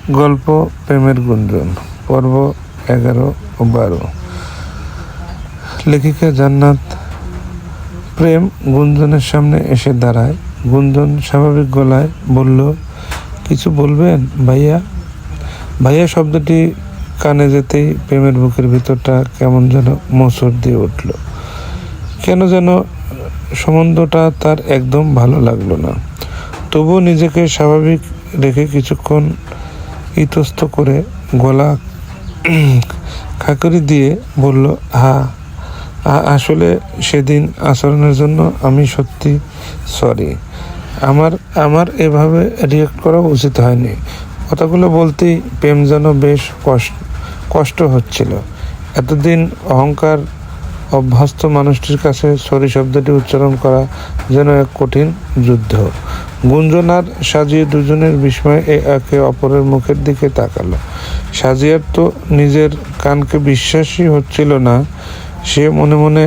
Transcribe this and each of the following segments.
গল্প প্রেমের গুঞ্জন, পর্ব 11 ও 12। লেখিকা জান্নাত। প্রেম গুঞ্জনের সামনে এসে দাঁড়ায়। গুঞ্জন স্বাভাবিক গলায় বলল, কিছু বলবেন ভাইয়া? ভাইয়া শব্দটি কানে যেতেই প্রেমের বুকের ভিতরটা কেমন যেন মোচড় দিয়ে উঠল। কেন যেন সম্বন্ধটা তার একদম ভালো লাগলো না। তবুও নিজেকে স্বাভাবিক রেখে কিছুক্ষণ ইতস্ত করে গলা খাকরি দিয়ে বলল, আসলে সেদিন আচরণের জন্য আমি সত্যি সরি। আমার এভাবে রিয়েক্ট করা উচিত হয়নি। কথাগুলো বলতেই প্রেম যেন বেশ কষ্ট হচ্ছিল। এতদিন অহংকার অভ্যস্ত মানুষটির কাছে সরি শব্দটি উচ্চারণ করা যেন এক কঠিন যুদ্ধ। গুঞ্জন আর সাজিয়ে দুজনের বিস্ময়ে একে অপরের মুখের দিকে তাকালো। সাজিয়ার তো নিজের কানকে বিশ্বাসই হচ্ছিল না। সে মনে মনে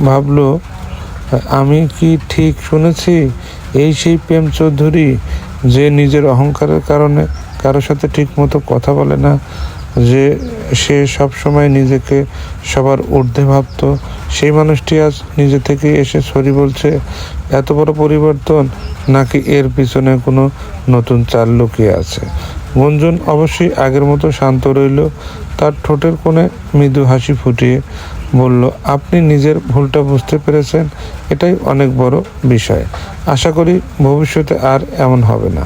ভাবল, আমি কি ঠিক শুনেছি? এই সেই প্রেম চৌধুরী যে নিজের অহংকারের কারণে কারোর সাথে ঠিক মতো কথা বলে না, যে সে সবসময় নিজেকে সবার ঊর্ধ্বে ভাবত, সেই মানুষটি আজ নিজে থেকে এসে সরি বলছে। এত বড় পরিবর্তন, নাকি এর পিছনে কোনো নতুন চাল লুকিয়ে আছে? গুঞ্জন অবশ্যই আগের মতো শান্ত রইল। তার ঠোঁটের কোণে মৃদু হাসি ফুটিয়ে বলল, আপনি নিজের ভুলটা বুঝতে পেরেছেন, এটাই অনেক বড় বিষয়। আশা করি ভবিষ্যতে আর এমন হবে না।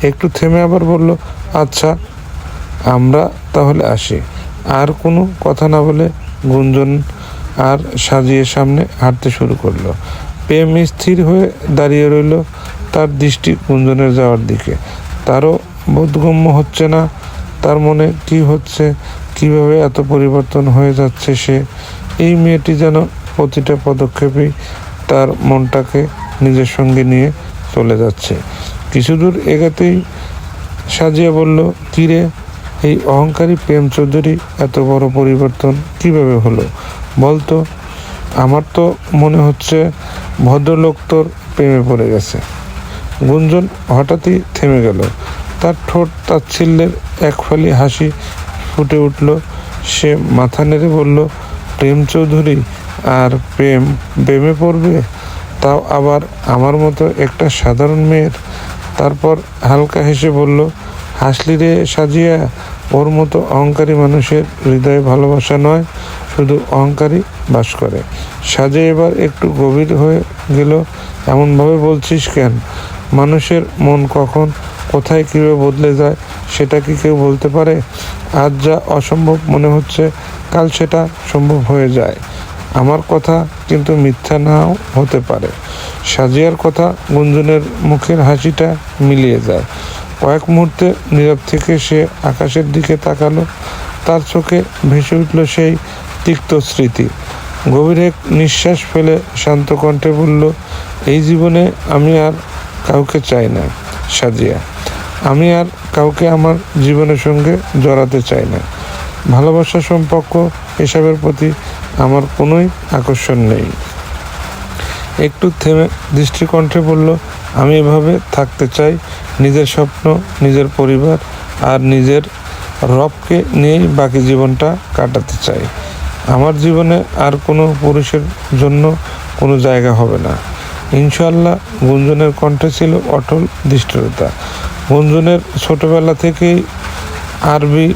একটু থেমে আবার বলল, আচ্ছা আমরা তাহলে আসি। আর কোনো কথা না বলে গুঞ্জন আর সাজিয়ে সামনে হাঁটতে শুরু করলো। প্রেম স্থির হয়ে দাঁড়িয়ে রইল, তার দৃষ্টি গুঞ্জনের যাওয়ার দিকে। তারও বোধগম্য হচ্ছে না তার মনে কি হচ্ছে, কিভাবে এত পরিবর্তন হয়ে যাচ্ছে সে। এই মেয়েটি যেন প্রতিটা পদক্ষেপেই তার মনটাকে নিজের সঙ্গে নিয়ে চলে যাচ্ছে। কিছু দূর এগাতেই সাজিয়া বলল, কিরে, এই অহংকারী প্রেম চৌধুরী এত বড় পরিবর্তন কিভাবে হলো বলতো? আমার তো মনে হচ্ছে ভদ্রলোক তোর প্রেমে পড়ে গেছে। গুঞ্জন হঠাৎই থেমে গেল। তার ঠোঁট তাচ্ছিল্যের এক ফালি হাসি ফুটে উঠল। সে মাথা নেড়ে বলল, প্রেম চৌধুরী আর প্রেমে পড়বে, তাও আবার আমার মতো একটা সাধারণ মেয়ের? তারপর হালকা হেসে বলল, হাসলি রে সাজিয়া, ওর মতো অহংকারী মানুষের হৃদয়ে ভালোবাসা নয়, শুধু অহংকারী বাস করে। সাজে এবার একটু গভীর হয়ে গেল। এমনভাবে বলছিস কেন? মানুষের মন কখন কোথায় কীভাবে বদলে যায় সেটা কি কেউ বলতে পারে? আজ যা অসম্ভব মনে হচ্ছে, কাল সেটা সম্ভব হয়ে যায়। আমার কথা কিন্তু মিথ্যা নাও হতে পারে। সাজিয়ার কথা গুঞ্জনের মুখের হাসিটা মিলিয়ে যায়। কয়েক মুহূর্তে নীরব থেকে সে আকাশের দিকে তাকালো। তার চোখে ভেসে উঠল সেই তিক্ত স্মৃতি। গভীর এক নিঃশ্বাস ফেলে শান্ত কণ্ঠে বলল, এই জীবনে আমি আর কাউকে চাই না সাজিয়া। আমি আর কাউকে আমার জীবনের সঙ্গে জড়াতে চাই না। ভালোবাসা, সম্পর্ক এসবের প্রতি আমার কোনোই আকর্ষণ নেই। একটু থেমে দৃষ্টিকণ্ঠে বলল, আমি এভাবে থাকতে চাই, নিজের স্বপ্ন, নিজের পরিবার আর নিজের রবকে নিয়েই বাকি জীবনটা কাটাতে চাই। আমার জীবনে আর কোনো পুরুষের জন্য কোনো জায়গা হবে না, ইনশাল্লাহ। গুঞ্জনের কণ্ঠে ছিল অটল দৃঢ়তা। গুঞ্জনের ছোটবেলা থেকেই আরবি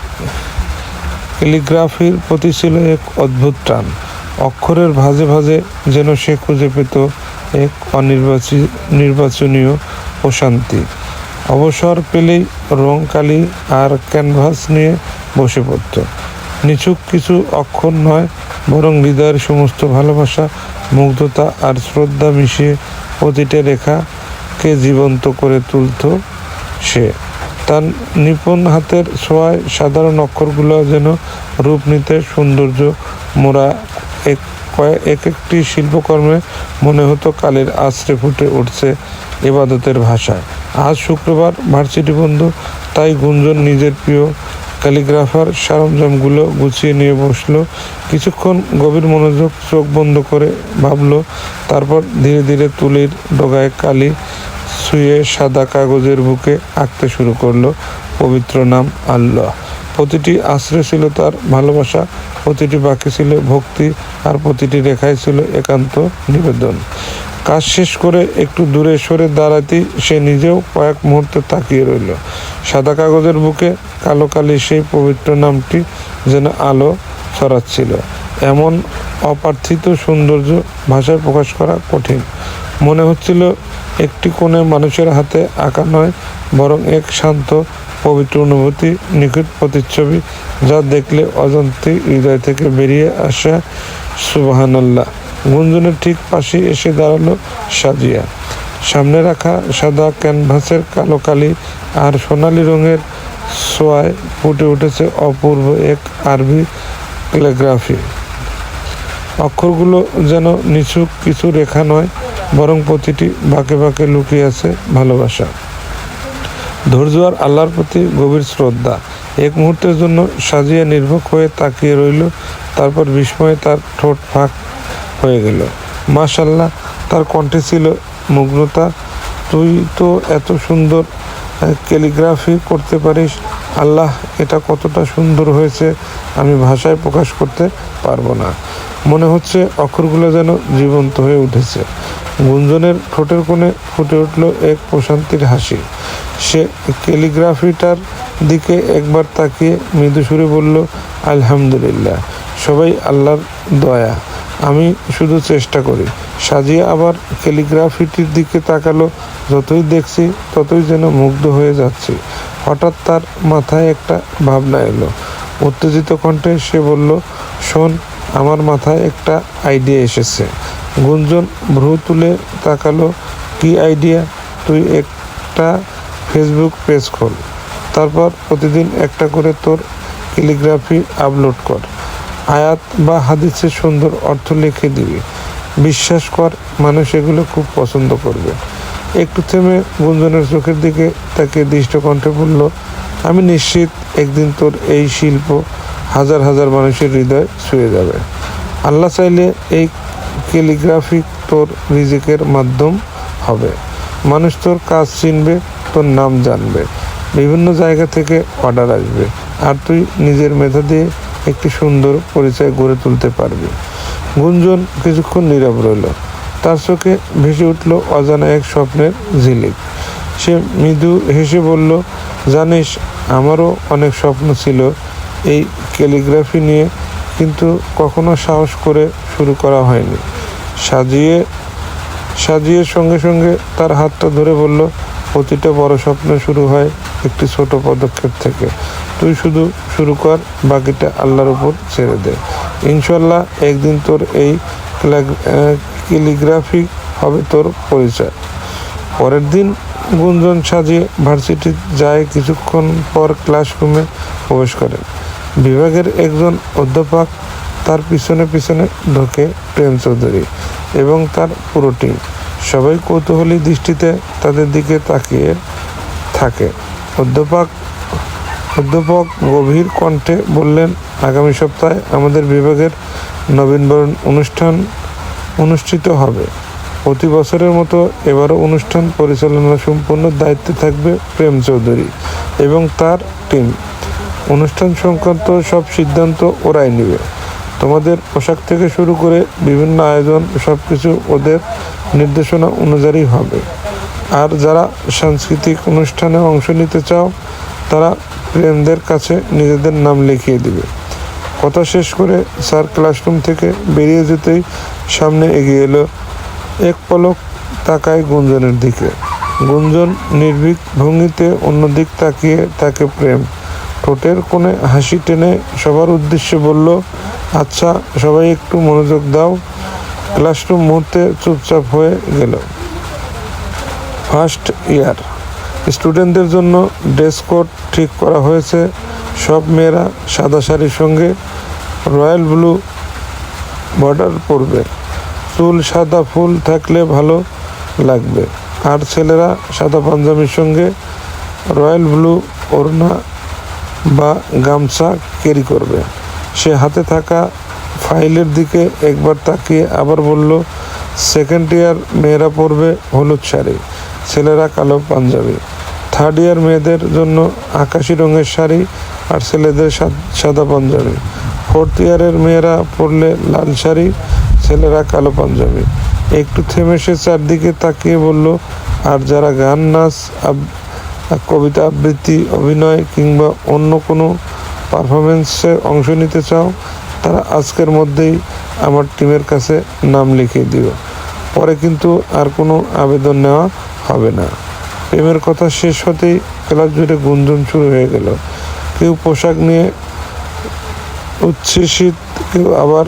ক্যালিগ্রাফির প্রতি ছিল এক অদ্ভুত টান। অক্ষরের ভাঁজে ভাঁজে যেন সে খুঁজে পেত এক নির্বাচনীয় প্রশান্তি। অবসর পেলেই রং, কালি আর ক্যানভাস নিয়ে বসে পড়ত। নিছক কিছু অক্ষর নয়, বরং হৃদয়ের সমস্ত ভালোবাসা, মুগ্ধতা আর শ্রদ্ধা মিশিয়ে প্রতিটা রেখাকে জীবন্ত করে তুলত সে। তার নিপুণ হাতের ছোঁয়ায় সাধারণ অক্ষরগুলো যেন রূপ নিতে সৌন্দর্য মোড়া। এক একটি শিল্পকর্মে মনে হতো কালের আছড়ে ফুটে উঠছে ইবাদতের ভাষায়। আজ শুক্রবার, ভার্সিটি বন্ধ, তাই গুঞ্জন নিজের প্রিয় ক্যালিগ্রাফার সরঞ্জামগুলো গুছিয়ে নিয়ে বসলো। কিছুক্ষণ গভীর মনোযোগ, চোখ বন্ধ করে ভাবলো। তারপর ধীরে ধীরে তুলির ডগায় কালি ছুঁয়ে সাদা কাগজের বুকে আঁকতে শুরু করলো। পবিত্র নাম আল্লাহ। প্রতিটি আশ্রয় ছিল তার ভালোবাসা, প্রতিটি বাক্যে ছিল ভক্তি, আর প্রতিটি রেখায় ছিল একান্ত নিবেদন। কাজ শেষ করে একটু দূরে সরে দাঁড়াতেই সে নিজেও কয়েক মুহূর্তে তাকিয়ে রইল। সাদা কাগজের বুকে কালো কালি সেই পবিত্র নামটি যেন আলো ছড়াচ্ছিল। এমন অপ্রার্থিত সৌন্দর্য ভাষায় প্রকাশ করা কঠিন। মনে হচ্ছিল একটি কোণে মানুষের হাতে আঁকা নয়, বরং এক শান্ত পবিত্র অনুভূতি, নিখুঁত প্রতিচ্ছবি, যা দেখলে অজান্তেই হৃদয় থেকে বেরিয়ে আসা সুবহানাল্লাহ। গুঞ্জনের ঠিক পাশে এসে দাঁড়ালো সাজিয়া। সামনে রাখা সাদা ক্যানভাসের কালো কালি আর সোনালি রঙের ছোঁয়ায় ফুটে উঠেছে অপূর্ব এক আরবি ক্যালিগ্রাফি। অক্ষরগুলো যেন নিছক কিছু রেখা নয়, বরং প্রতিটি বাঁকে বাঁকে লুকিয়ে আছে ভালোবাসা, ধৈর্য আর আল্লাহর প্রতি গভীর শ্রদ্ধা। এক মুহূর্তের জন্য সাজিয়া নির্ভীক হয়ে তাকিয়ে রইল, তারপর বিস্ময়ে তার ঠোঁট ফাঁক হয়ে গেল। মাশাআল্লাহ, তার কণ্ঠে ছিল মুগ্ধতা। তুই তো এত সুন্দর ক্যালিগ্রাফি করতে পারিস। আল্লাহ, এটা কতটা সুন্দর হয়েছে আমি ভাষায় প্রকাশ করতে পারবো না। মনে হচ্ছে অক্ষরগুলো যেন জীবন্ত হয়ে উঠেছে। গুঞ্জনের ঠোঁটের কোণে ফুটে উঠল এক প্রশান্তির হাসি। সে ক্যালিগ্রাফিটার দিকে একবার তাকিয়ে মৃদু সুরে বলল, আলহামদুলিল্লাহ, সবাই আল্লাহর দয়া, আমি শুধু চেষ্টা করি। সাজিয়া আবার ক্যালিগ্রাফিটির দিকে তাকালো। যতই দেখছি ততই যেন মুগ্ধ হয়ে যাচ্ছি। হঠাৎ তার মাথায় একটা ভাবনা এলো। উত্তেজিত কণ্ঠে সে বলল, শোন, আমার মাথায় একটা আইডিয়া এসেছে। গুঞ্জন ভ্রু তুলে তাকালো। কি আইডিয়া? তুই একটা ফেসবুক পেজ খোল, তারপর প্রতিদিন একটা করে তোর ক্যালিগ্রাফি আপলোড কর। আয়াত বা হাদিসের সুন্দর অর্থ লিখে দিবি। বিশ্বাস কর, মানুষ এগুলো খুব পছন্দ করবে। একটু থেমে গুঞ্জনের চোখের দিকে তাকে দৃষ্ট কণ্ঠে বলল, আমি নিশ্চিত একদিন তোর এই শিল্প হাজার হাজার মানুষের হৃদয় ছুঁয়ে যাবে। আল্লাহ চাইলে এই ক্যালিগ্রাফি তোর রিজিকের মাধ্যম হবে। মানুষ তোর কাজ চিনবে, তোর নাম জানবে, বিভিন্ন জায়গা থেকে অর্ডার আসবে, আর তুই নিজের মেধা দিয়ে একটি সুন্দর পরিচয় গড়ে তুলতে পারবি। গুঞ্জন কিছুক্ষণ নীরব রইল। তার চোখে ভেসে উঠল অজানা এক স্বপ্নের ঝিলিক। সে মৃদু হেসে বলল, জানিস, আমারও অনেক স্বপ্ন ছিল এই ক্যালিগ্রাফি নিয়ে, কিন্তু কখনো সাহস করে শুরু করা হয়নি। সাজিয়ে সঙ্গে সঙ্গে তার হাতটা ধরে বলল, প্রতিটা বড় স্বপ্ন শুরু হয় একটি ছোট পদক্ষেপ থেকে। তুই শুধু শুরু কর, বাকিটা আল্লাহর উপর ছেড়ে দে। ইনশাল্লাহ একদিন তোর এই ক্যালিগ্রাফি হবে তোর পরিচয়। পরের দিন গুঞ্জন সাজিয়ে ভার্সিটি যায়। কিছুক্ষণ পর ক্লাসরুমে প্রবেশ করেন। বিভাগের একজন অধ্যাপক তার পিছনে পিছনে ঢোকে প্রেম চৌধুরী এবং তার পুরো টিম। সবাই কৌতূহলী দৃষ্টিতে তাদের দিকে তাকিয়ে থাকে। অধ্যাপক গভীর কণ্ঠে বললেন, আগামী সপ্তাহে আমাদের বিভাগের নবীনবরণ অনুষ্ঠান অনুষ্ঠিত হবে। প্রতি বছরের মতো এবারও অনুষ্ঠান পরিচালনা সম্পূর্ণ দায়িত্বে থাকবে প্রেম চৌধুরী এবং তার টিম। অনুষ্ঠান সংক্রান্ত সব সিদ্ধান্ত ওরাই নেবে। তোমাদের পোশাক থেকে শুরু করে বিভিন্ন আয়োজন, সব কিছু ওদের নির্দেশনা অনুযায়ী হবে। আর যারা সাংস্কৃতিক অনুষ্ঠানে অংশ নিতে চাও, তারা প্রেমদের কাছে নিজেদের নাম লিখিয়ে দিবে। কথা শেষ করে স্যার ক্লাসরুম থেকে বেরিয়ে যেতেই সামনে এগিয়ে এলো। এক পলক তাকায় গুঞ্জনের দিকে। গুঞ্জন নির্ভীক ভঙ্গিতে অন্যদিক তাকিয়ে তাকে প্রেম ঠোঁটের কোণে হাসি টেনে সবার উদ্দেশ্যে বলল, আচ্ছা সবাই একটু মনোযোগ দাও। ক্লাসরুম মুহূর্তে চুপচাপ হয়ে গেল। ফার্স্ট ইয়ার স্টুডেন্টদের জন্য ড্রেস কোড ঠিক করা হয়েছে। সব মেয়েরা সাদা শাড়ির সঙ্গে রয়্যাল ব্লু বর্ডার পরবে। চুল সাদা ফুল থাকলে ভালো লাগবে। আর ছেলেরা সাদা পাঞ্জাবির সঙ্গে রয়্যাল ব্লু ওড়না বা গামছা ক্যারি করবে। সে হাতে থাকা ফাইলের দিকে একবার তাকিয়ে আবার বলল, সেকেন্ড ইয়ার মেয়েরা পরবে হলুদ শাড়ি, ছেলেরা কালো পাঞ্জাবি। থার্ড ইয়ার মেয়েদের জন্য আকাশি রঙের শাড়ি আর ছেলেদের সাদা পাঞ্জাবি। ফোর্থ ইয়ারের মেয়েরা পরলে লাল শাড়ি, ছেলেরা কালো পাঞ্জাবি। একটু থেমে সে চারদিকে তাকিয়ে বলল, আর যারা গান, নাচ, কবিতা আবৃত্তি, অভিনয় কিংবা অন্য কোনো পারফরমেন্সে অংশ নিতে চাও, তারা আজকের মধ্যেই আমার টিমের কাছে নাম লিখিয়ে দিও। পরে কিন্তু আর কোনো আবেদন নেওয়া হবে না। প্রেমের কথা শেষ হতেই ক্লাস জুড়ে গুঞ্জন শুরু হয়ে গেল। কেউ পোশাক নিয়ে উচ্ছ্বসিত, কেউ আবার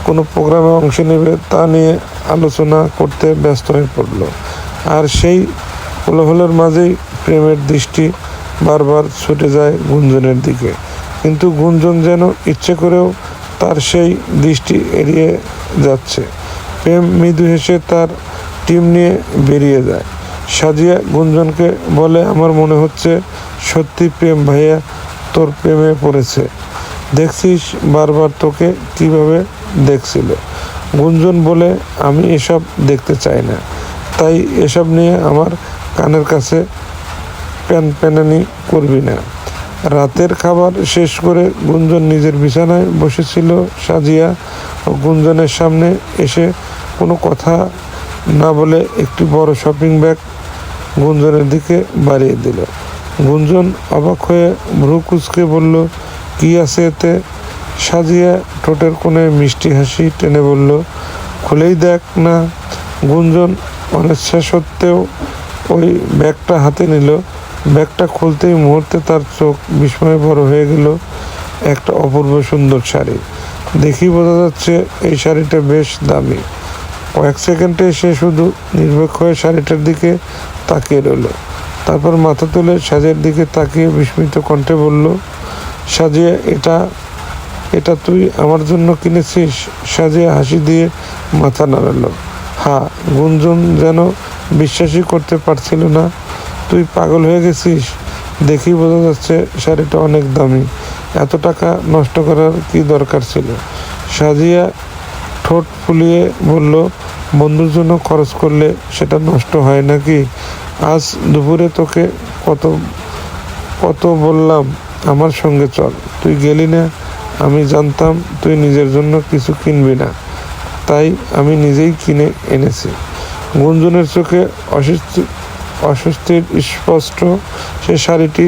কোনো প্রোগ্রামে অংশ নেবে তা নিয়ে আলোচনা করতে ব্যস্ত হয়ে পড়ল। আর সেই কোলাহলের মাঝেই প্রেমের দৃষ্টি বারবার ছুটে যায় গুঞ্জনের দিকে, কিন্তু গুঞ্জন যেন ইচ্ছে করেও তার সেই দৃষ্টি এড়িয়ে যাচ্ছে। প্রেম মৃদু হেসে তার টিম নিয়ে বেরিয়ে যায়। সাজিয়া গুঞ্জনকে বলে, আমার মনে হচ্ছে সত্যি প্রেম ভাইয়া তোর প্রেমে পড়েছে। দেখছিস বারবার তোকে কিভাবে দেখছিল। গুঞ্জন বলে, আমি এসব দেখতে চাই না, তাই এসব নিয়ে আমার কানের কাছে প্যানপ্যানানি করবি না। রাতের খাবার শেষ করে গুঞ্জন নিজের বিছানায় বসেছিল। সাজিয়া ও গুঞ্জনের সামনে এসে কোনো কথা না বলে একটি বড় শপিং ব্যাগ গুঞ্জনের দিকে বাড়িয়ে দিল। গুঞ্জন অবাক হয়ে ভ্রু কুঁচকে বলল, কি আছে এতে? সাজিয়া ঠোঁটের কোণে মিষ্টি হাসি টেনে বলল, খুলেই দেখ না। গুঞ্জন অনিচ্ছা সত্ত্বেও ওই ব্যাগটা হাতে নিল। ব্যাগটা খুলতেই মুহূর্তে তার চোখ বিস্ময়ে বড় হয়ে গেল। একটা অপূর্ব সুন্দর শাড়ি। দেখি বোঝা যাচ্ছে এই শাড়িটা বেশ দামি। কয়েক সেকেন্ডে সে শুধু নির্বাক হয়ে শাড়িটার দিকে তাকিয়ে রইল। তারপর মাথা তুলে সাজিয়ার দিকে তাকিয়ে বিস্মিত কণ্ঠে বলল, সাজিয়া, এটা তুই আমার জন্য কিনেছিস? সাজিয়া হাসি দিয়ে মাথা নাড়ালো। হ্যাঁ। গুঞ্জন যেন বিশ্বাসই করতে পারছিল না। তুই পাগল হয়ে গেছিস? দেখি বোঝা যাচ্ছে শাড়িটা অনেক দামি। এত টাকা নষ্ট করার কি দরকার ছিল? সাজিয়া ঠোঁট ফুলিয়ে বলল, বন্ধুর জন্য খরচ করলে সেটা নষ্ট হয় নাকি? আজ দুপুরে তোকে কত বললাম আমার সঙ্গে চল, তুই গেলি না। আমি জানতাম তুই নিজের জন্য কিছু কিনবি না, তাই আমি নিজেই কিনে এনেছি। গুঞ্জনের চোখে অস্বস্তির স্পষ্ট। সে শাড়িটি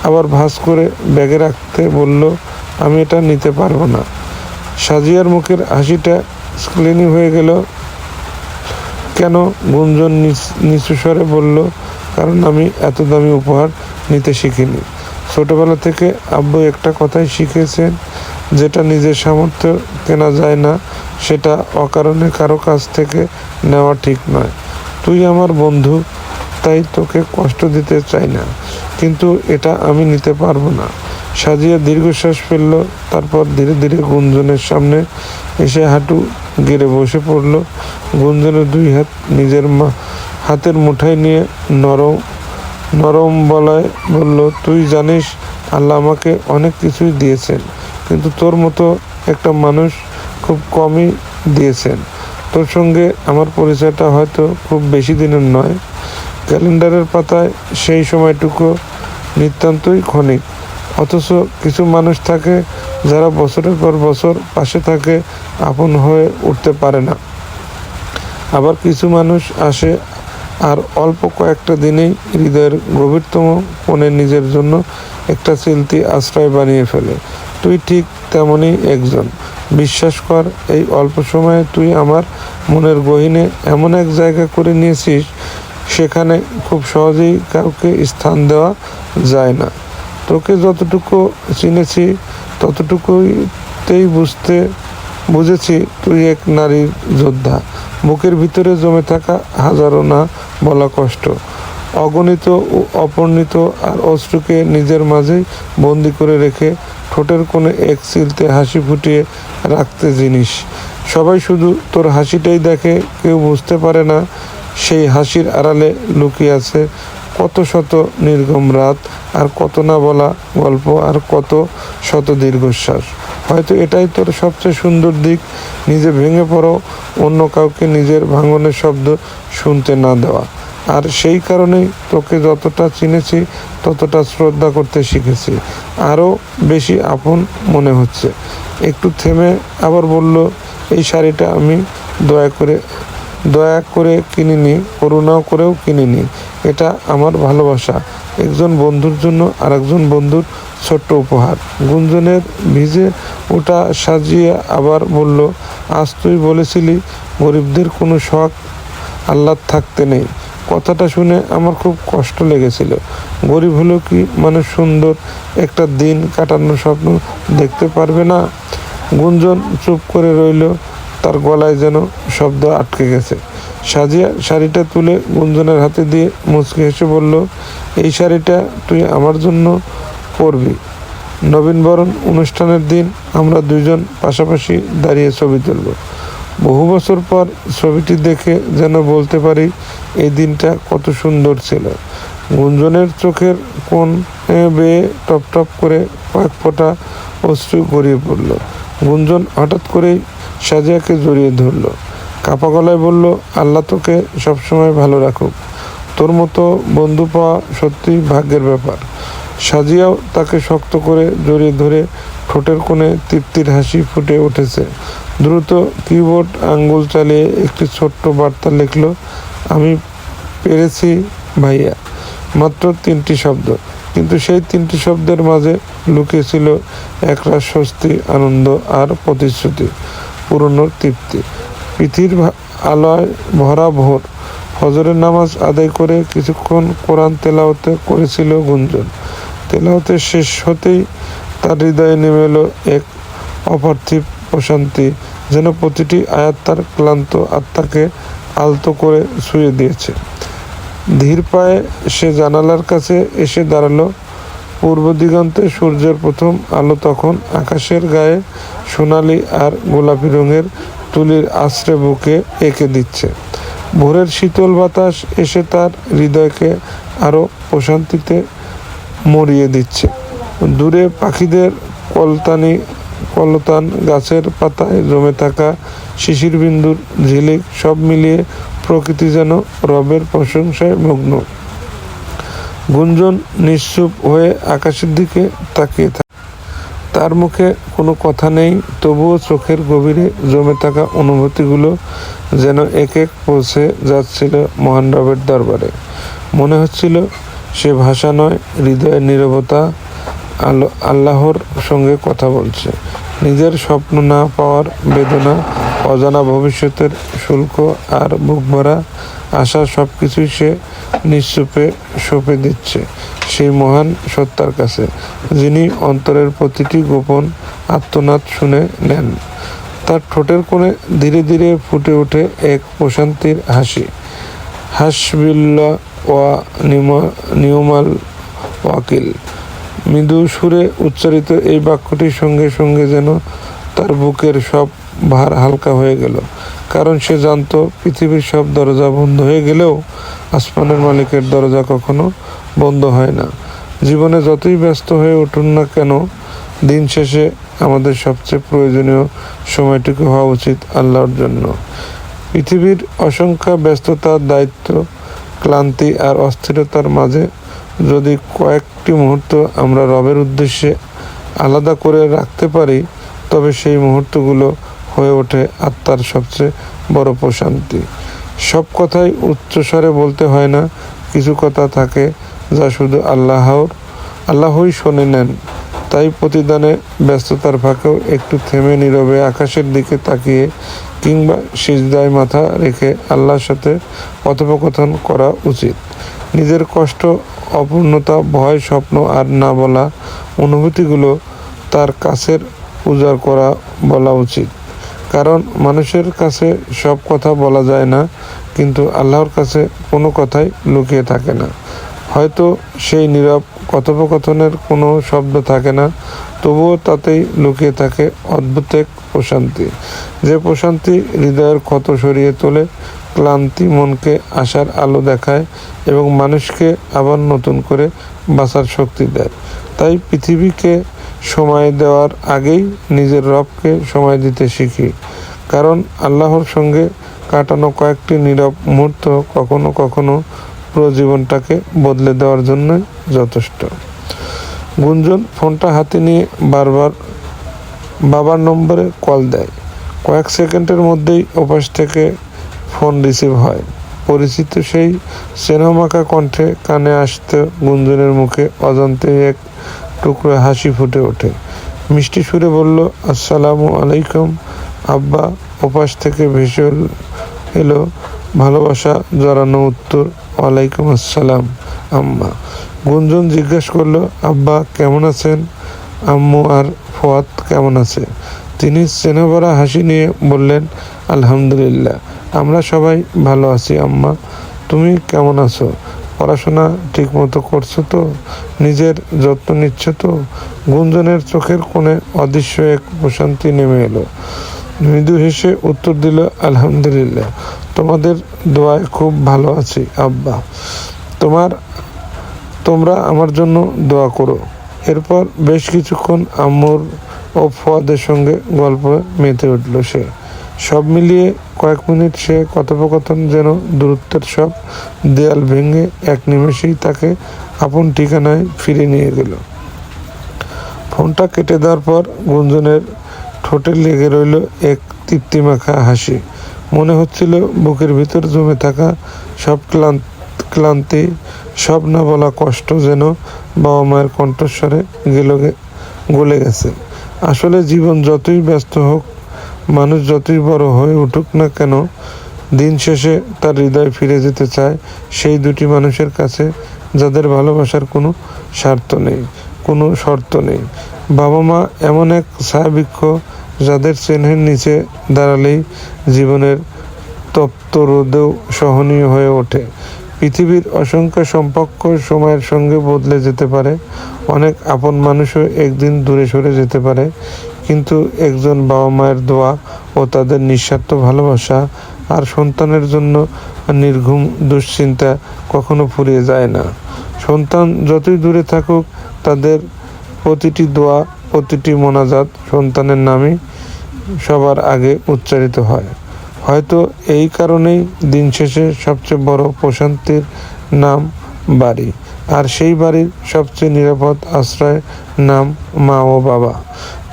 আবার ভাঁজ করে ব্যাগে রাখতে বলল, আমি এটা নিতে পারবো না। সাজিয়ার মুখের হাসিটা স্ক্লিনি হয়ে গেল। কেন? গুঞ্জন নিচু স্বরে বলল, কারণ আমি এত দামি উপহার নিতে শিখিনি। ছোটবেলা থেকে আব্বু একটা কথাই শিখেছেন, যেটা নিজের সামর্থ্য কেনা যায় না, সেটা অকারণে কারো কাছ থেকে নেওয়া ঠিক নয়। তুই আমার বন্ধু, তাই তোকে কষ্ট দিতে চাই না, কিন্তু এটা আমি নিতে পারবো না। সাজিয়া দীর্ঘশ্বাস ফেলল, তারপর ধীরে ধীরে গুঞ্জনের সামনে এসে হাঁটু গেড়ে বসে পড়ল। গুঞ্জনের দুই হাত নিজের হাতের মুঠায় নিয়ে নরম গলায় বলল, তুই জানিস আল্লাহ আমাকে অনেক কিছুই দিয়েছেন, কিন্তু তোর মতো একটা মানুষ খুব কমই দিয়েছেন। তোর সঙ্গে আমার পরিচয়টা হয়তো খুব বেশি দিনের নয়। ক্যালেন্ডারের পাতায় সেই সময়টুকু নিতান্তই ক্ষণিক, অথচ কিছু মানুষ থাকে যারা বছরের পর বছর পাশে থাকে, আপন হয়ে উঠতে পারে না। আবার কিছু মানুষ আসে আর অল্প কয়েকটা দিনেই হৃদয়ের গভীরতম কোণে নিজের জন্য একটা চিলতি আশ্রয় বানিয়ে ফেলে। তুই ঠিক তেমনই একজন। বিশ্বাস কর, এই অল্প সময়ে তুই আমার মনের গহীনে এমন এক জায়গা করে নিয়েছিস, সেখানে খুব সহজেই কাউকে স্থান দেওয়া যায় না। তোকে যতটুকু চিনেছি ততটুকুতেই বুঝেছি তুই এক নারীর যোদ্ধা। বুকের ভিতরে জমে থাকা হাজারো না বলা কষ্ট, অগণিত ও অপর্ণিত আর অশ্রুকে নিজের মাঝেই বন্দি করে রেখে ঠোঁটের কোণে এক চিলতে হাসি ফুটিয়ে রাখতে জিনিস। সবাই শুধু তোর হাসিটাই দেখে, কেউ বুঝতে পারে না সেই হাসির আড়ালে লুকিয়ে আছে কত শত নির্গম রাত, আর কত না বলা গল্প, আর কত শত দীর্ঘশ্বাস। হয়তো এটাই তোর সবচেয়ে সুন্দর দিক, নিজে ভেঙে পড়ো, অন্য কাউকে নিজের ভাঙনের শব্দ শুনতে না দেওয়া। আর সেই কারণেই তোকে যতটা চিনেছি ততটা শ্রদ্ধা করতে শিখেছি, আরও বেশি আপন মনে হচ্ছে। একটু থেমে আবার বলল, এই শাড়িটা আমি দয়া করে কিনিনি, করুণাও করেও কিনিনি। এটা আমার ভালোবাসা, একজন বন্ধুর জন্য আরেকজন বন্ধুর ছোট্ট উপহার। গুঞ্জনের ভিজে ওটা সাজিয়ে আবার বলল, আজ তুই বলেছিলি গরিবদের কোনো শখ আহ্লাদ থাকতে নেই। কথাটা শুনে আমার খুব কষ্ট লেগেছিল। গরিব হলেও কি মানুষ সুন্দর একটা দিন কাটানোর স্বপ্ন দেখতে পারবে না? গুঞ্জন চুপ করে রইল, তার গলায় যেন শব্দ আটকে গেছে। সাজিয়া শাড়িটা তুলে গুঞ্জনের হাতে দিয়ে মুচকি হেসে বলল, এই শাড়িটা তুই আমার জন্য পরবি। নবীনবরণ অনুষ্ঠানের দিন আমরা দুইজন পাশাপাশি দাঁড়িয়ে ছবি তুলব। বহু বছর পর ছবিটি দেখে যেন বলতে পারি এই দিনটা কত সুন্দর ছিল। গুঞ্জনের চোখের কোণ বেয়ে টপ টপ করে কয়েক ফোঁটা অশ্রু গড়িয়ে পড়ল। গুঞ্জন হঠাৎ করেই সাজিয়াকে জড়িয়ে ধরল, কাপা গলায় বলল, আল্লাহ তোকে সবসময় ভালো রাখুক। তোর মতো বন্ধু পাওয়া সত্যি ভাগ্যের ব্যাপার। সাজিয়াও তাকে শক্ত করে জড়িয়ে ধরে ঠোঁটের কোণে তৃপ্তির হাসি ফুটে উঠেছে। দ্রুত কিবোর্ড আঙ্গুল চালিয়ে একটি ছোট্ট বার্তা লিখল, আমি পেরেছি ভাইয়া। মাত্র 3টি শব্দ, কিন্তু সেই 3টি শব্দের মাঝে লুকিয়েছিল একরাশ স্বস্তি, আনন্দ আর প্রতিশ্রুতি পূরণের তৃপ্তি। পৃথিবীর আলোয় ভরা ভোর। ফজরের নামাজ আদায় করে কিছুক্ষণ কোরআন তেলাওয়াত করেছিল গুঞ্জন। তেলাওয়াতের শেষ হতেই তার হৃদয়ে নেমে এলো এক অপার্থিব প্রশান্তি, যেন প্রতিটি আয়াত তার ক্লান্ত আত্মাকে আলতো করে ছুঁয়ে দিয়েছে। ধীর পায়ে সে জানালার কাছে এসে দাঁড়ালো। পূর্ব দিগন্তে সূর্যের প্রথম আলো তখন আকাশের গায়ে সোনালি আর গোলাপি রঙের তুলির আশ্রে বুকে এঁকে দিচ্ছে। ভোরের শীতল বাতাস এসে তার হৃদয়কে আরও প্রশান্তিতে মরিয়ে দিচ্ছে। দূরে পাখিদের কলতান, গাছের পাতায় জমে থাকা শিশির বিন্দুর ঝিলিক, সব মিলিয়ে প্রকৃতি যেন রবের প্রশংসায় মগ্ন। গুঞ্জন নিশ্চুপ হয়ে আকাশের দিকে তাকিয়ে থাকে। তার মুখে কোনো কথা নেই, তবুও চোখের গভীরে জমে থাকা অনুভূতিগুলো যেন এক এক পৌঁছে যাচ্ছিল মহান রবের দরবারে। মনে হচ্ছিল সে ভাষা নয়, হৃদয়ের নীরবতা আল্লাহর সঙ্গে কথা বলছে। নিজের স্বপ্ন না পাওয়ার বেদনা, অজানা ভবিষ্যতের শুল্ক আর বুক ভরা আশা, সব কিছুই সে নিশ্চুপে সঁপে দিচ্ছে সেই মহান সত্তার কাছে, যিনি অন্তরের প্রতিটি গোপন আর্তনাদ শুনে নেন। তার ঠোঁটের কোণে ধীরে ধীরে ফুটে ওঠে এক প্রশান্তির হাসি। হাসবিল্লাহ ওয়া নিউমাল ওয়াকিল। মৃদু সুরে উচ্চারিত এই বাক্যটির সঙ্গে সঙ্গে যেন তার বুকের সব ভার হালকা হয়ে গেল। কারণ সে জানত পৃথিবীর সব দরজা বন্ধ হয়ে গেলেও আসমানের মালিকের দরজা কখনো বন্ধ হয় না। জীবনে যতই ব্যস্ত হয়ে উঠুন না কেন, দিন শেষে আমাদের সবচেয়ে প্রয়োজনীয় সময়টুকু হওয়া উচিত আল্লাহর জন্য। পৃথিবীর অসংখ্য ব্যস্ততার, দায়িত্ব, ক্লান্তি আর অস্থিরতার মাঝে যদি কয়েকটি মুহূর্ত আমরা রবের উদ্দেশ্যে আলাদা করে রাখতে পারি, তবে সেই মুহূর্তগুলো হয়ে ওঠে আত্মার সবচেয়ে বড় প্রশান্তি। সব কথাই উচ্চস্বরে বলতে হয় না, কিছু কথা থাকে যা শুধু আল্লাহই শুনে নেন। তাই প্রতিদানে ব্যস্ততার ফাঁকেও একটু থেমে নীরবে আকাশের দিকে তাকিয়ে কিংবা সিজদায় মাথা রেখে আল্লাহর সাথে কথোপকথন করা উচিত। নিজের কষ্ট, অপূর্ণতা, ভয়, স্বপ্ন আর না বলা অনুভূতিগুলো তার কাছের বলা উচিত। কারণ মানুষের কাছে সব কথা বলা যায় না, কিন্তু আল্লাহর কাছে কোনো কথাই লুকিয়ে থাকে না। হয়তো সেই নীরব কথোপকথনের কোনো শব্দ থাকে না, তবুও তাতেই লুকিয়ে থাকে অদ্ভুত এক প্রশান্তি, যে প্রশান্তি হৃদয়ের ক্ষত সরিয়ে তোলে, ক্লান্তি মনকে আশার আলো দেখায় এবং মানুষকে আবার নতুন করে বাঁচার শক্তি দেয়। তাই পৃথিবীকে সময় দেওয়ার আগেই নিজের রবকে সময় দিতে শিখি, কারণ আল্লাহর সঙ্গে কাটানো কয়েকটি নীরব মুহূর্ত কখনো কখনো পুরো জীবনটাকে বদলে দেওয়ার জন্য যথেষ্ট। গুঞ্জন ফোনটা হাতে নিয়ে বারবার বাবার নম্বরে কল দেয়। কয়েক সেকেন্ডের মধ্যেই ওপাশ থেকে ফোন রিসিভ হয়। পরিচিত সেই স্নেহমাখা কণ্ঠে কানে আসতে গুঞ্জনের মুখে অজান্তেই এক টুকরো হাসি ফুটে ওঠে। মিষ্টি সুরে বলল, আসসালামু আলাইকুম আব্বা। ওপাশ থেকে ভেসে এলো ভালোবাসা জড়ানো উত্তর, ওয়ালাইকুম আসসালাম আম্মা। গুঞ্জন জিজ্ঞেস করলো, আব্বা কেমন আছেন? আম্মু আর ফুয়াদ কেমন আছে? তিনি স্নেহভরা হাসি নিয়ে বললেন, আলহামদুলিল্লাহ, আমরা সবাই ভালো আছি আম্মা। তুমি কেমন আছো? পড়াশোনা ঠিক মতো করছো তো? নিজের যত্ন নিচ্ছ তো? গুঞ্জনের চোখের কোণে অদৃশ্য এক প্রশান্তি নেমে এলো। মৃদু হেসে উত্তর দিল, আলহামদুলিল্লাহ, তোমাদের দোয়ায় খুব ভালো আছি আব্বা। তোমরা আমার জন্য দোয়া করো। এরপর বেশ কিছুক্ষণ আম্মুর ও ফুয়াদের সঙ্গে গল্প মেতে উঠল সে। সব মিলিয়ে কয়েক মিনিট সে কথোপকথন যেন দূরত্বের সব দেয়াল ভেঙে এক নিমেষেই তাকে আপন ঠিকানায় ফিরে নিয়ে গেল। ফোনটা কেটে দেওয়ার পর গুঞ্জনের ঠোঁটে লেগে রইল এক তৃপ্তিমাখা হাসি। মনে হচ্ছিল বুকের ভিতর জমে থাকা সব ক্লান্তি, সব না বলা কষ্ট যেন বাবা মায়ের কণ্ঠস্বরে গলে গেছে। আসলে জীবন যতই ব্যস্ত হোক, মানুষ যতই বড় হয়ে উঠুক না কেন, দিন শেষে তার হৃদয় ফিরে যেতে চায় সেই দুটি মানুষের কাছে যাদের ভালোবাসার কোনো স্বার্থ নেই, কোনো শর্ত নেই। বাবা মা এমন এক ছায়াবৃক্ষ যাদের চিহ্নের নিচে দাঁড়ালেই জীবনের তপ্ত রোদেও সহনীয় হয়ে ওঠে। পৃথিবীর অসংখ্য সম্পর্ক সময়ের সঙ্গে বদলে যেতে পারে, অনেক আপন মানুষও একদিন দূরে সরে যেতে পারে, কিন্তু একজন বাবা মায়ের দোয়া ও তাদের নিঃস্বার্থ ভালোবাসা আর সন্তানের জন্য নির্ঘুম দুশ্চিন্তা কখনো ফুরিয়ে যায় না। সন্তান যতই দূরে থাকুক, তাদের প্রতিটি দোয়া, প্রতিটি মোনাজাত সন্তানের নামই সবার আগে উচ্চারিত হয়। হয়তো এই কারণেই দিন শেষে সবচেয়ে বড় প্রশান্তির নাম বাড়ি, আর সেই বাড়ির সবচেয়ে নিরাপদ আশ্রয় নাম মা ও বাবা।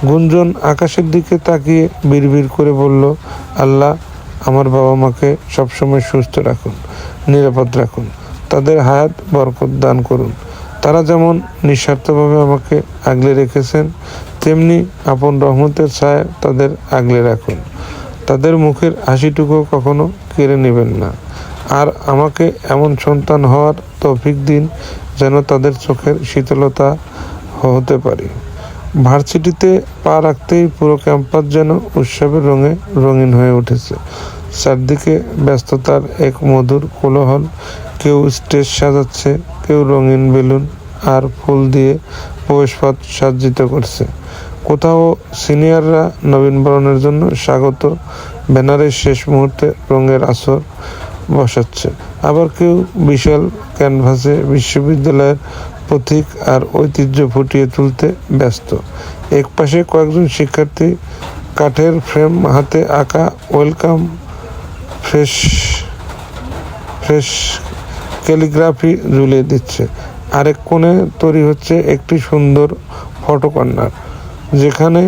গুঞ্জন আকাশের দিকে তাকিয়ে বিড়বিড় করে বলল, আল্লাহ আমার বাবা মাকে সবসময় সুস্থ রাখুন, নিরাপদ রাখুন, তাদের হায়াত বরকত দান করুন। তারা যেমন নিঃস্বার্থভাবে আমাকে আগলে রেখেছেন, তেমনি আপন রহমতের ছায়া তাদের আগলে রাখুন। তাদের মুখের হাসিটুকু কখনো কেড়ে নেবেন না। আর আমাকে এমন সন্তান হওয়ার তৌফিক দিন যেন তাদের চোখের শীতলতা হতে পারি। ভার্সিটিতে পা রাখতেই পুরো ক্যাম্পাস যেন উৎসবের রঙে রঙিন হয়ে উঠেছে। চারদিকে ব্যস্ততার এক মধুর কোলাহল। কেউ স্টেজ সাজাচ্ছে, কেউ রঙিন বেলুন আর ফুল দিয়ে প্রবেশপথ সজ্জিত করছে। কোথাও সিনিয়ররা নবীনবরণের জন্য স্বাগত ব্যানারের শেষ মুহূর্তে রঙের আসর বসাচ্ছে। আবার কেউ বিশাল ক্যানভাসে বিশ্ববিদ্যালয়ের প্রতীক আর ঐতিহ্য ফুটিয়ে তুলতে ব্যস্ত। এক পাশে কয়েকজন শিক্ষার্থী কাঠের ফ্রেম হাতে আঁকা ওয়েলকাম ফ্রেশ ক্যালিগ্রাফি ঝুলিয়ে দিচ্ছে। আরেক কোণে তৈরি হচ্ছে একটি সুন্দর ফটো কর্নার, যেখানে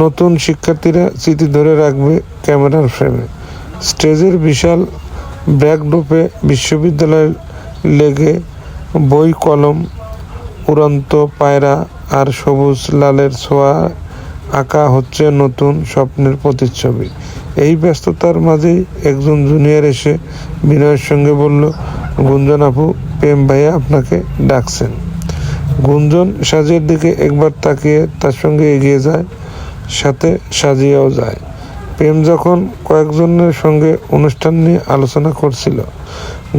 নতুন শিক্ষার্থীরা স্মৃতি ধরে রাখবে ক্যামেরার ফ্রেমে। স্টেজের বিশাল ব্যাকড্রপে বিশ্ববিদ্যালয়ের লেগে বই, কলম, উড়ন্ত পায়রা আর সবুজ লালের ছোঁয়া আঁকা হচ্ছে নতুন স্বপ্নের প্রতিচ্ছবি। এই ব্যস্ততার মাঝেই একজন জুনিয়র এসে বিনয়ের সঙ্গে বলল, গুঞ্জন আপু, প্রেম ভাইয়া আপনাকে ডাকছেন। গুঞ্জন সাজিয়ার দিকে একবার তাকিয়ে তার সঙ্গে এগিয়ে যায়, সাথে সাজিয়াও যায়। প্রেম যখন কয়েকজনের সঙ্গে অনুষ্ঠান নিয়ে আলোচনা করছিল,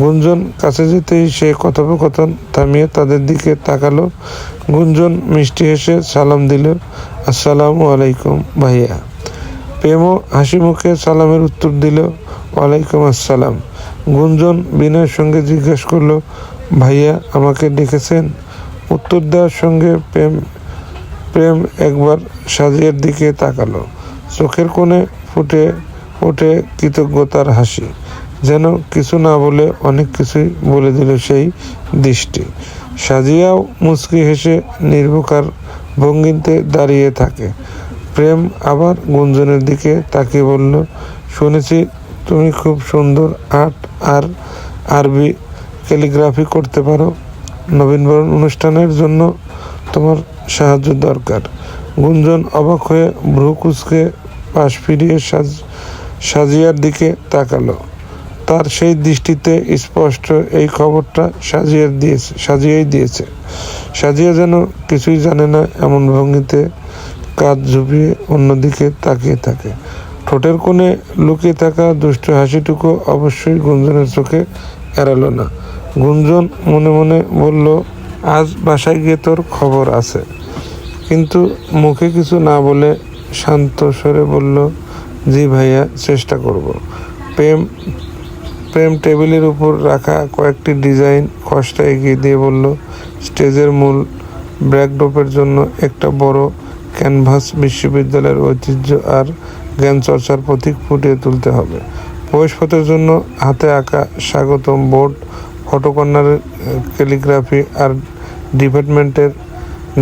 গুঞ্জন কাছে যেতেই সে কথোপকথন থামিয়ে তাদের দিকে তাকালো। গুঞ্জন মিষ্টি হেসে সালাম দিল, আসসালামু আলাইকুম ভাইয়া। প্রেমও হাসি মুখে সালামের উত্তর দিল, ওয়ালাইকুম আসসালাম। গুঞ্জন বিনয়ের সঙ্গে জিজ্ঞেস করলো, ভাইয়া আমাকে ডেকেছেন? উত্তর দেওয়ার সঙ্গে প্রেম একবার সাজিয়ার দিকে তাকালো। চোখের কোণে ফুটে ওঠে কৃতজ্ঞতার হাসি, যেন কিছু না বলে অনেক কিছুই বলে দিল সেই দৃষ্টি। সাজিয়াও মুচকি হেসে নির্বিকার ভঙ্গিতে দাঁড়িয়ে থাকে। প্রেম আবার গুঞ্জনের দিকে তাকিয়ে বলল, শুনেছি তুমি খুব সুন্দর আর্ট আর আরবি ক্যালিগ্রাফি করতে পারো। নবীনবরণ অনুষ্ঠানের জন্য তোমার সাহায্য দরকার। গুঞ্জন অবাক হয়ে ভ্রু কুঁচকে পাশ ফিরিয়ে সাজিয়ার দিকে তাকালো। তার সেই দৃষ্টিতে স্পষ্ট এই খবরটা সাজিয়াই দিয়েছে। সাজিয়া যেন কিছুই জানে না এমন ভঙ্গিতে কাঁধ ঝুঁকিয়ে অন্যদিকে তাকিয়ে থাকে। ঠোঁটের কোণে লুকিয়ে থাকা দুষ্ট হাসিটুকু অবশ্যই গুঞ্জনের চোখে এড়ালো না। গুঞ্জন মনে মনে বলল, আজ বাসায় গিয়ে তোর খবর আছে। কিন্তু মুখে কিছু না বলে শান্ত স্বরে বলল, জি ভাইয়া, চেষ্টা করব। প্রেম টেবিলের উপর রাখা কয়েকটি ডিজাইন খসড়া এগিয়ে দিয়ে বলল, স্টেজের মূল ব্যাকড্রপের জন্য একটা বড় ক্যানভাস বিশ্ববিদ্যালয়ের ঐতিহ্য আর জ্ঞান চর্চার প্রতীক ফুটিয়ে তুলতে হবে। প্রবেশপথের জন্য হাতে আঁকা স্বাগতম বোর্ড, ফটো কর্নারের ক্যালিগ্রাফি আর ডিপার্টমেন্টের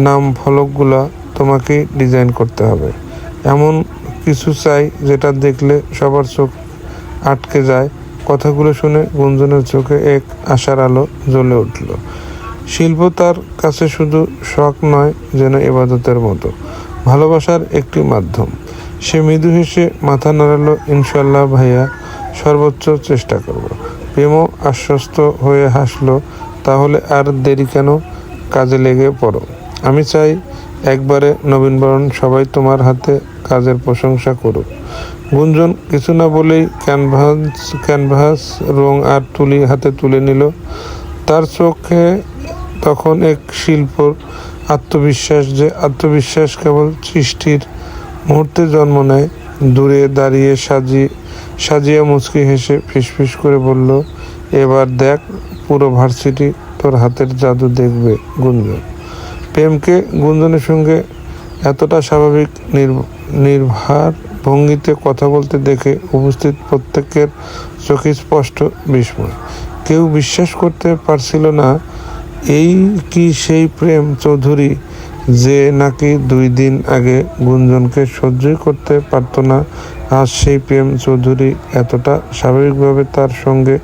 নাম ফলকগুলো তোমাকেই ডিজাইন করতে হবে। এমন কিছু চাই যেটা দেখলে সবার চোখ আটকে যায়। কথাগুলো শুনে গুঞ্জনের চোখে এক আশার আলো জ্বলে উঠল। শিল্প তার কাছে শুধু শখ নয়, যেন ইবাদতের মতো, ভালোবাসার একটি মাধ্যম। সে মৃদু হেসে মাথা নাড়ালো, ইনশাল্লাহ ভাইয়া, সর্বোচ্চ চেষ্টা করব। প্রেমও আশ্বস্ত হয়ে হাসলো, তাহলে আর দেরি কেন, কাজে লেগে পড়ো। আমি চাই একবারে নবীনবরণ সবাই তোমার হাতে কাজের প্রশংসা করুক। গুঞ্জন কিছু না বলেই ক্যানভাস, রং আর তুলি হাতে তুলে নিল। তার চোখে তখন এক শিল্পর আত্মবিশ্বাস, যে আত্মবিশ্বাস কেবল সৃষ্টির মুহূর্তে জন্ম নেয়। দূরে দাঁড়িয়ে সাজিয়া মুচকি হেসে ফিসফিস করে বলল, এবার দেখ, পুরো ভার্সিটি তোর হাতের জাদু দেখবে গুঞ্জন। প্রেমকে গুঞ্জনের সঙ্গে এতটা স্বাভাবিক নির্ভার ভঙ্গিতে কথা বলতে দেখে উপস্থিত প্রত্যেকের চোখে স্পষ্ট বিস্ময়। কেউ বিশ্বাস করতে পারছিল না, এই কি সেই প্রেম চৌধুরী যে নাকি 2 দিন আগে গুঞ্জনকে সহ্যই করতে পারত না। আজ সেই প্রেম চৌধুরী এতটা স্বাভাবিকভাবে তার সঙ্গে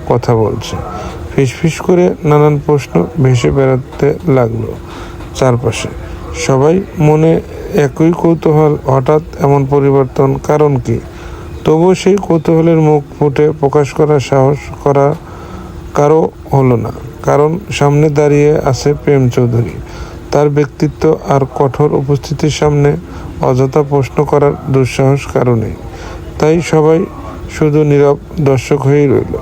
কথা বলছে। ফিসফিস করে নানান প্রশ্ন ভেসে বেড়াতে লাগলো চারপাশে। সবাই মনে একই কৌতূহল, হঠাৎ এমন পরিবর্তন, কারণ কি? তবুও সেই কৌতূহলের মুখ ফুটে প্রকাশ করার সাহস কারো হলো না। কারণ সামনে দাঁড়িয়ে আছে প্রেম চৌধুরী। তার ব্যক্তিত্ব আর কঠোর উপস্থিতির সামনে অযথা প্রশ্ন করার দুঃসাহস কারণে। তাই সবাই শুধু নীরব দর্শক হয়েই রইল।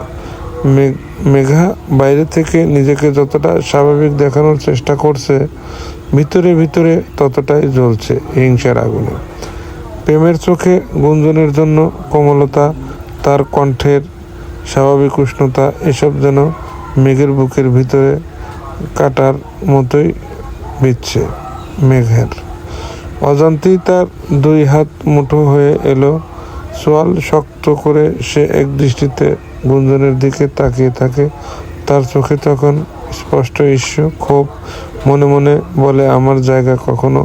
মেঘা বাইরে থেকে নিজেকে যতটা স্বাভাবিক দেখানোর চেষ্টা করছে, ভিতরে ভিতরে ততটাই জ্বলছে হিংসার আগুনে। প্রেমের চোখে গুঞ্জনের জন্য কোমলতা, তার কণ্ঠের স্বাভাবিক উষ্ণতা, এসব যেন মেঘের বুকের ভিতরে কাটার মতোই বিচ্ছে। মেঘের অজান্তেই তার 2 হাত মুঠো হয়ে এলো। সোয়াল শক্ত করে সে এক দৃষ্টিতে গুঞ্জনের দিকে তাকিয়ে থাকে। তার চোখে তখন স্পষ্ট ঈর্ষা, ক্ষোভ। মনে মনে বলে, আমার জায়গা কখনো